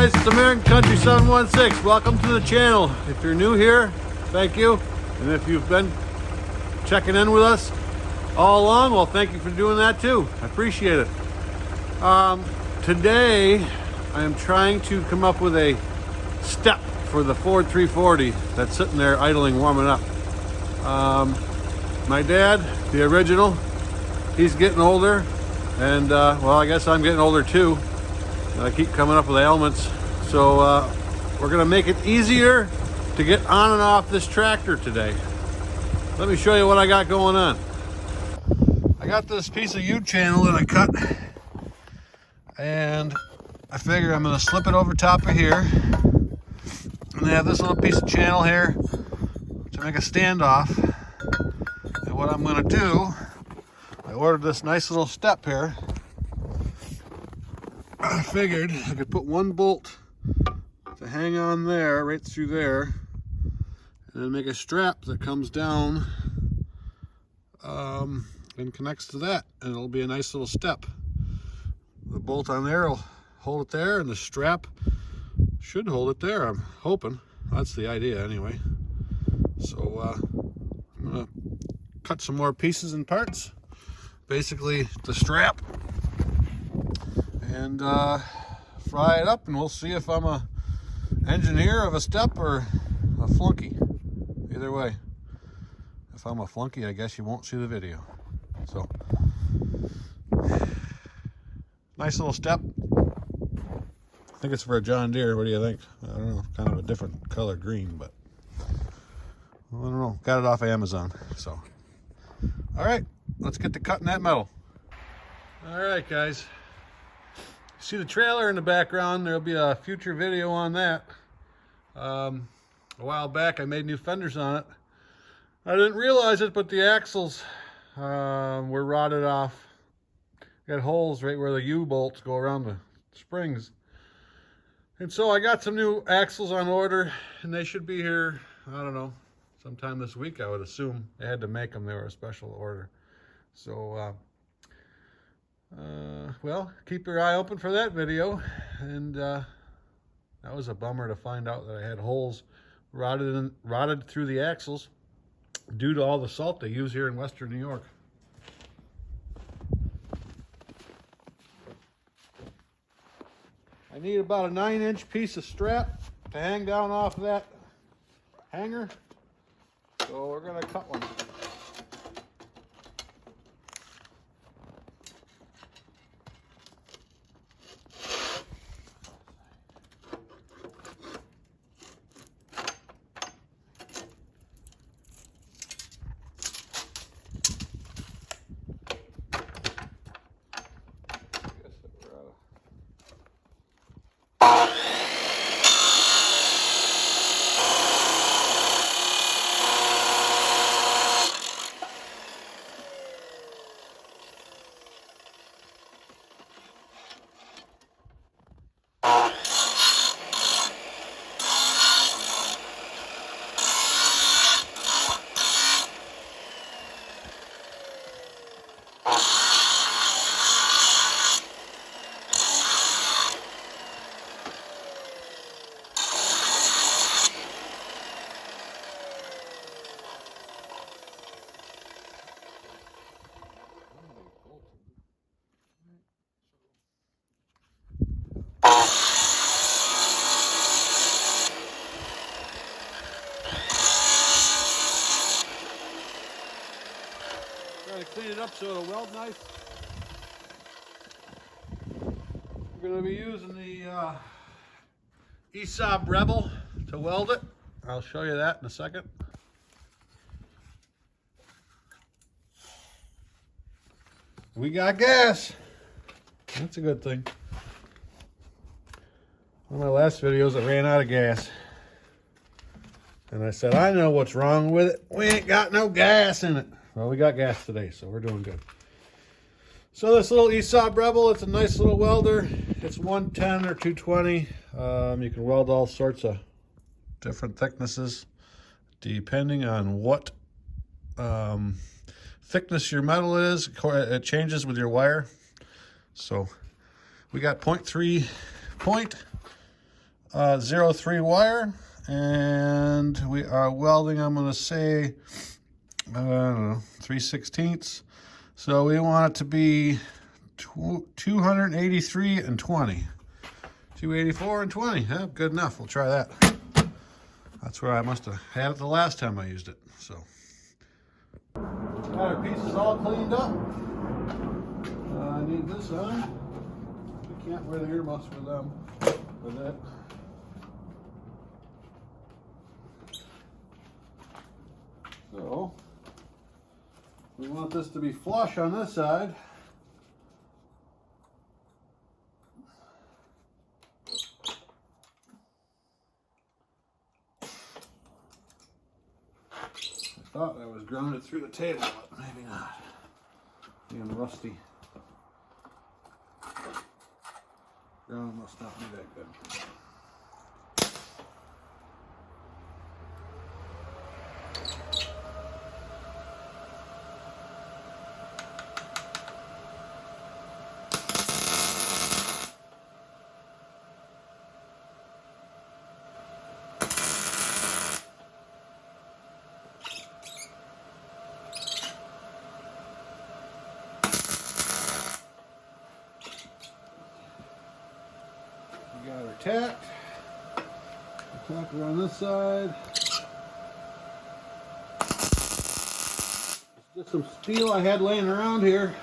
guys, it's American Country 716. Welcome to the channel. If you're new here, thank you. And if you've been checking in with us all along, well, thank you for doing that too. I appreciate it. Today, I am trying to come up with a step for the Ford 340 that's sitting there idling, warming up. My dad, the original, he's getting older, and well, I guess I'm getting older too. I keep coming up with ailments, so we're gonna make it easier to get on and off this tractor today. Let me show you what I got going on. I got this piece of U-channel that I cut, and I figure I'm gonna slip it over top of here, and I have this little piece of channel here to make a standoff. And what I'm gonna do, I ordered this nice little step here. I figured I could put one bolt to hang on there, right through there, and then make a strap that comes down and connects to that, and it'll be a nice little step. The bolt on there will hold it there, and the strap should hold it there, I'm hoping. That's the idea anyway. So I'm gonna cut some more pieces and parts, basically the strap, and fry it up, and we'll see if I'm a engineer of a step or a flunky. Either way, if I'm a flunky, I guess you won't see the video. So nice little step. I think it's for a John Deere. What do you think? I don't know, kind of a different color green, but I don't know. Got it off of Amazon. So all right, let's get to cutting that metal. All right, guys. See the trailer in the background? There'll be a future video on that. A while back I made new fenders on it. I didn't realize it, but the axles were rotted off. Got holes right where the U-bolts go around the springs. And so I got some new axles on order, and they should be here, I don't know, sometime this week, I would assume. They had to make them. They were a special order. So well, keep your eye open for that video. And that was a bummer to find out that I had holes rotted through the axles due to all the salt they use here in Western New York. I need about a 9-inch piece of strap to hang down off of that hanger, so we're going to cut one. Try to clean it up so it'll weld nice. We're going to be using the ESOB Rebel to weld it. I'll show you that in a second. We got gas. That's a good thing. One of my last videos, I ran out of gas. And I said, I know what's wrong with it. We ain't got no gas in it. Well, we got gas today, so we're doing good. So this little ESOB Rebel, it's a nice little welder. It's 110 or 220. You can weld all sorts of different thicknesses depending on what thickness your metal is. It changes with your wire. So we got 0.3 point 03 wire, and we are welding, I'm going to say, I don't know, 3/16. So we want it to be 283 and 20. 284 and 20. Yeah, good enough. We'll try that. That's where I must have had it the last time I used it. So, got our pieces all cleaned up. I need this on. I can't wear the earmuffs with them. With it. So, we want this to be flush on this side. I thought I was grounded through the table, but maybe not. Being rusty. Ground must not be that good. We got our tack. The tacker on this side. It's just some steel I had laying around here.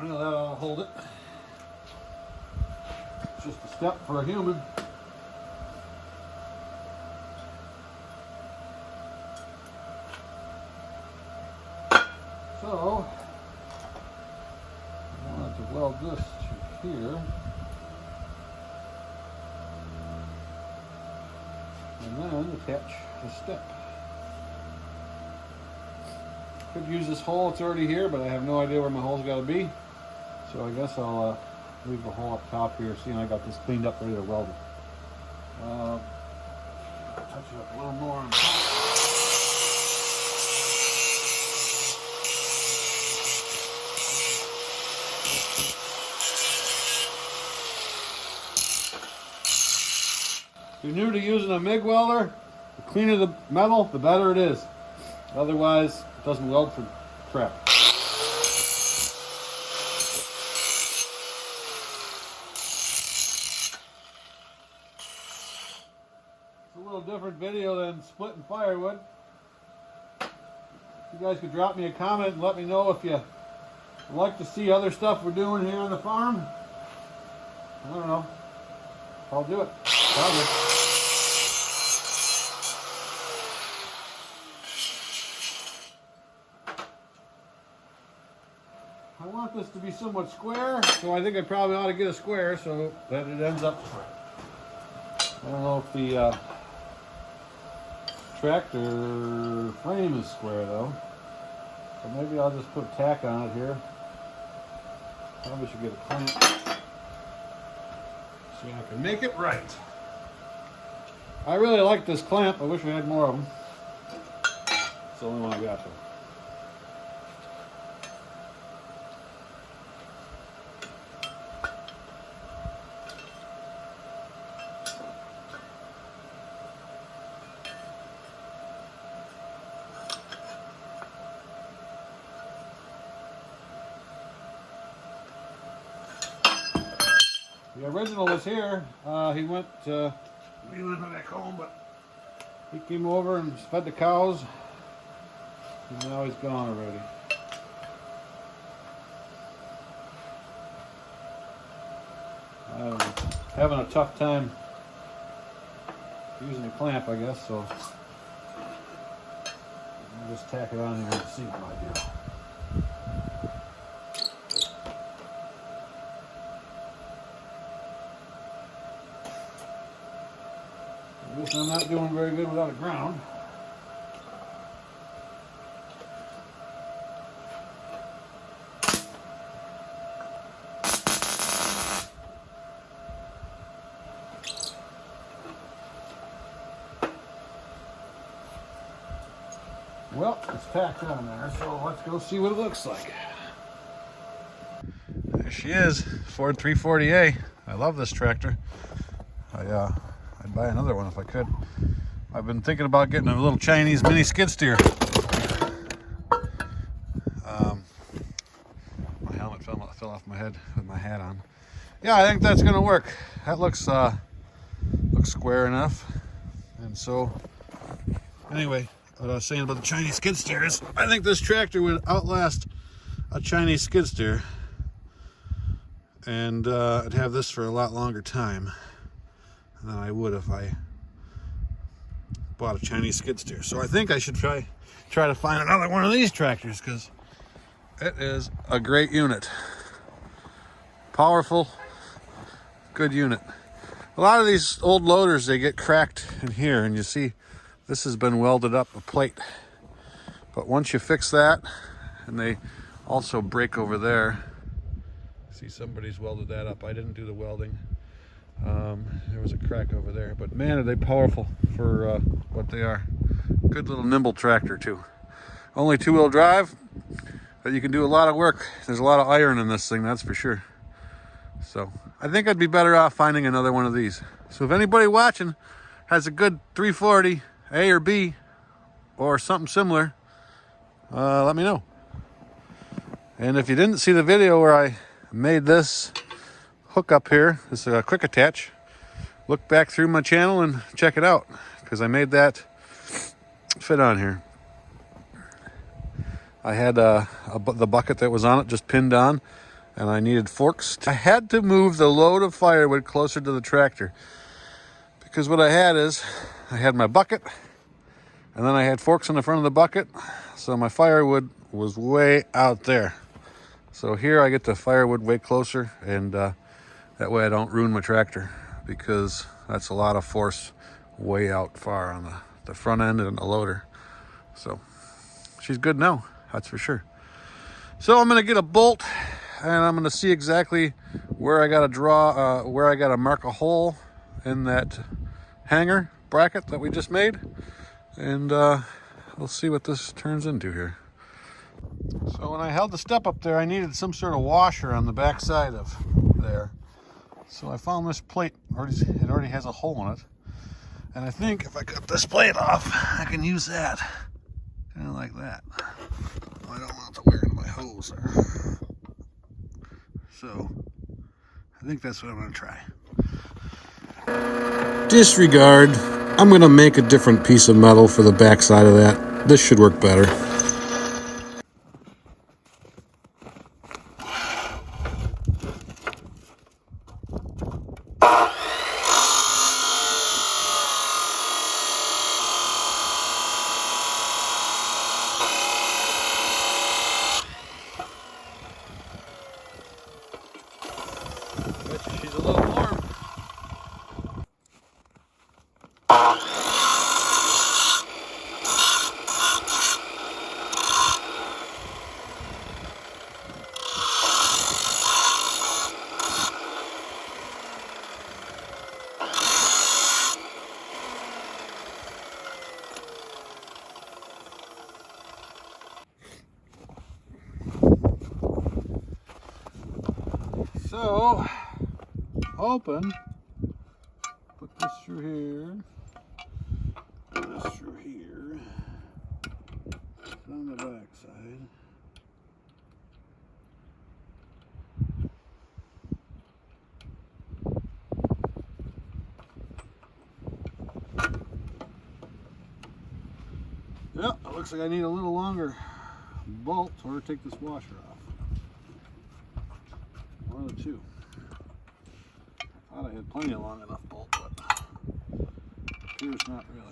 Well, that'll hold it. It's just a step for a human. So, I wanted to weld this to here. And then attach the step. Could use this hole, it's already here, but I have no idea where my hole's got to be. So I guess I'll leave the hole up top here, seeing I got this cleaned up, ready to weld it. Touch it up a little more on top. If you're new to using a MIG welder, the cleaner the metal, the better it is. Otherwise, it doesn't weld for crap. It's a little different video than splitting firewood. You guys could drop me a comment and let me know if you like to see other stuff we're doing here on the farm. I don't know. I'll do it. Probably. I want this to be somewhat square, so I think I probably ought to get a square so that it ends up square. I don't know if the tractor frame is square though, so maybe I'll just put a tack on it here. Probably should get a clamp so I can make it right. I really like this clamp. I wish we had more of them. It's the only one I got though. The original was here. He went back home, but he came over and fed the cows, and now he's gone already. I'm having a tough time using the clamp, I guess, so I'll just tack it on here and see what I do. I guess I'm not doing very good without a ground. Well, it's tacked on there, so let's go see what it looks like. There she is, Ford 340A. I love this tractor. I'd buy another one if I could. I've been thinking about getting a little Chinese mini skid steer. My helmet fell off my head with my hat on. Yeah, I think that's gonna work. That looks square enough. And so, anyway, what I was saying about the Chinese skid steer is, I think this tractor would outlast a Chinese skid steer, and I'd have this for a lot longer time than I would if I bought a Chinese skid steer. So I think I should try to find another one of these tractors, because it is a great unit. Powerful, good unit. A lot of these old loaders, they get cracked in here, and you see this has been welded up a plate. But once you fix that, and they also break over there. See, somebody's welded that up. I didn't do the welding. There was a crack over there, but man, are they powerful for what they are. Good little nimble tractor too. Only two-wheel drive, but you can do a lot of work. There's a lot of iron in this thing, that's for sure. So I think I'd be better off finding another one of these. So if anybody watching has a good 340 A or B or something similar, let me know. And if you didn't see the video where I made this hook up here, this quick attach, look back through my channel and check it out, because I made that fit on here. I had the bucket that was on it just pinned on, and I needed forks. I had to move the load of firewood closer to the tractor, because what I had is I had my bucket, and then I had forks in the front of the bucket, so my firewood was way out there. So here I get the firewood way closer, and that way I don't ruin my tractor, because that's a lot of force way out far on the front end and the loader. So she's good now, that's for sure. So I'm gonna get a bolt, and I'm gonna see exactly where I gotta draw, where I gotta mark a hole in that hanger bracket that we just made, and we'll see what this turns into here. So when I held the step up there, I needed some sort of washer on the back side of there. So I found this plate. It already has a hole in it. And I think if I cut this plate off, I can use that. Kind of like that. I don't want it to wear into my hose there. So I think that's what I'm going to try. Disregard. I'm going to make a different piece of metal for the back side of that. This should work better. She's a little warm. So, open, put this through here, put this through here, put on the back side. Looks like I need a little longer bolt or take this washer off. One of the two. Thought I had plenty of long enough bolt, but appears not really.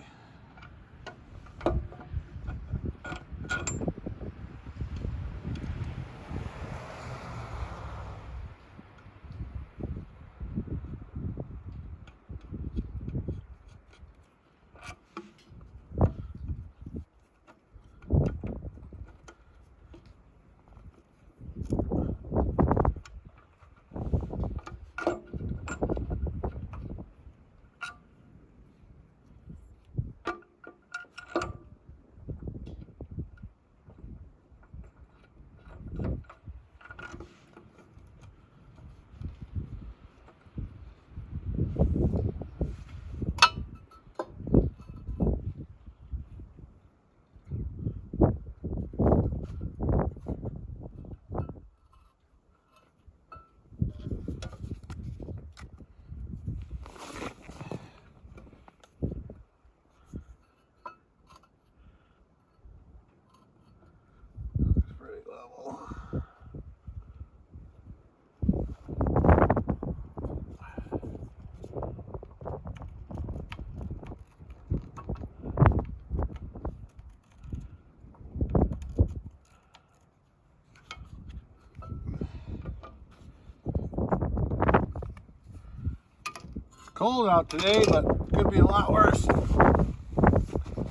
Cold out today, but could be a lot worse.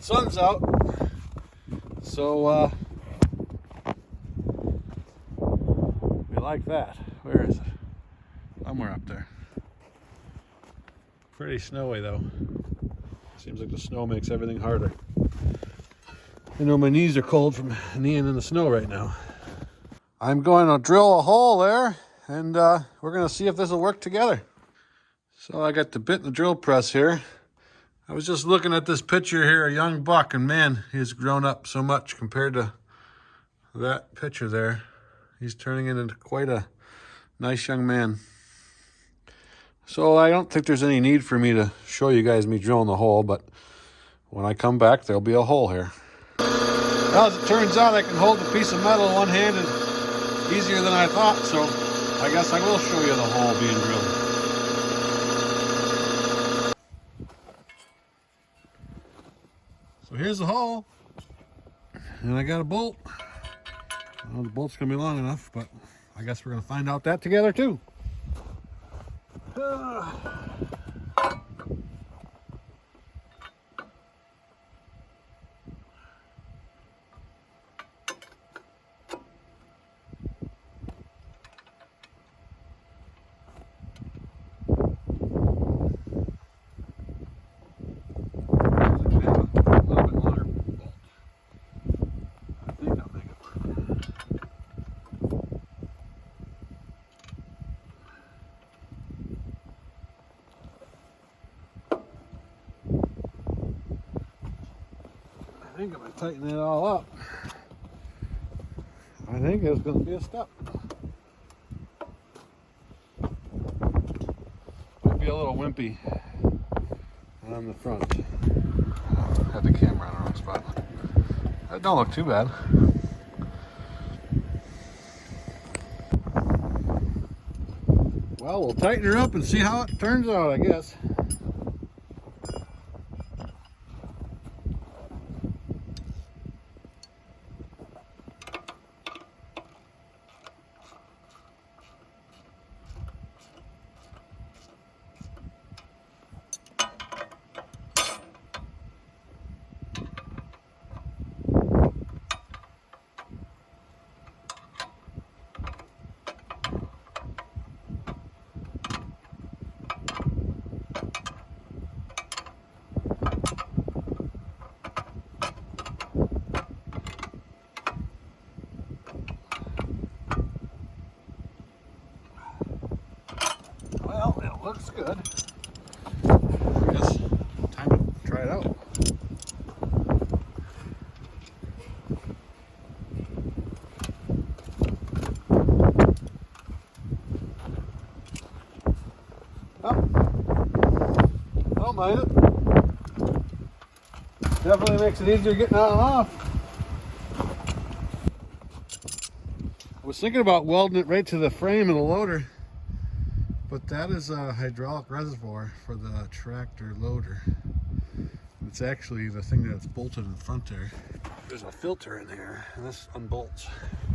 Sun's out, so we like that. Where is it? Somewhere up there. Pretty snowy though. Seems like the snow makes everything harder. I know my knees are cold from kneeing in the snow right now. I'm going to drill a hole there, and we're going to see if this will work together. So I got the bit and the drill press here. I was just looking at this picture here, a young buck, and man, he's grown up so much compared to that picture there. He's turning into quite a nice young man. So I don't think there's any need for me to show you guys me drilling the hole, but when I come back, there'll be a hole here. Well, as it turns out, I can hold the piece of metal in one hand is easier than I thought, so I guess I will show you the hole being drilled. So here's the hole, and I got a bolt. Well, the bolt's gonna be long enough, but I guess we're gonna find out that together too. I think I'm going to tighten it all up. I think it's going to be a step. Might be a little wimpy on the front. Had the camera on the wrong spot. That don't look too bad. Well, we'll tighten her up and see how it turns out, I guess. Looks good. I guess time to try it out. Oh, I don't mind it. Definitely makes it easier getting on and off. was thinking about welding it right to the frame of the loader, but that is a hydraulic reservoir for the tractor loader. It's actually the thing that's bolted in front there. There's a filter in here, and this unbolts.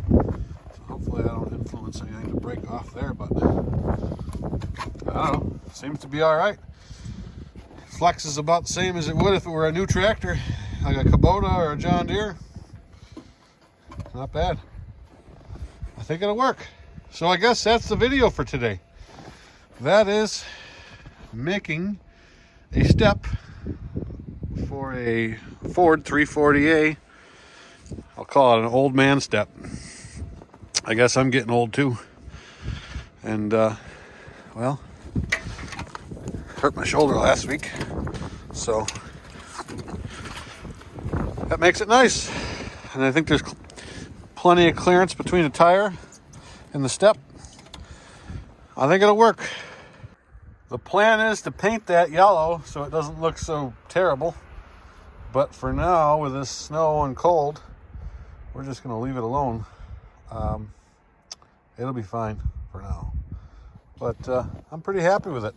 So hopefully I don't influence anything to break off there, but I don't know. Seems to be all right. Flex is about the same as it would if it were a new tractor, like a Kubota or a John Deere. Not bad. I think it'll work. So I guess that's the video for today. That is making a step for a Ford 340A. I'll call it an old man step. I guess I'm getting old too. And, well, hurt my shoulder last week. So that makes it nice. And I think there's plenty of clearance between the tire and the step. I think it'll work. The plan is to paint that yellow so it doesn't look so terrible. But for now, with this snow and cold, we're just going to leave it alone. It'll be fine for now. But I'm pretty happy with it.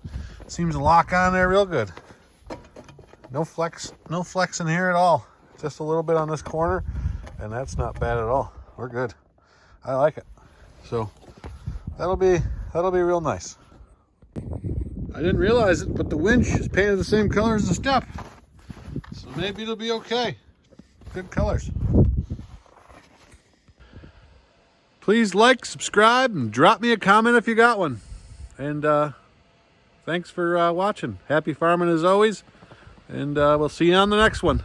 Seems to lock on there real good. No flex in here at all. Just a little bit on this corner, and that's not bad at all. We're good. I like it. So that'll be real nice. I didn't realize it, but the winch is painted the same color as the step. So maybe it'll be okay. Good colors. Please like, subscribe, and drop me a comment if you got one. And thanks for watching. Happy farming as always. And we'll see you on the next one.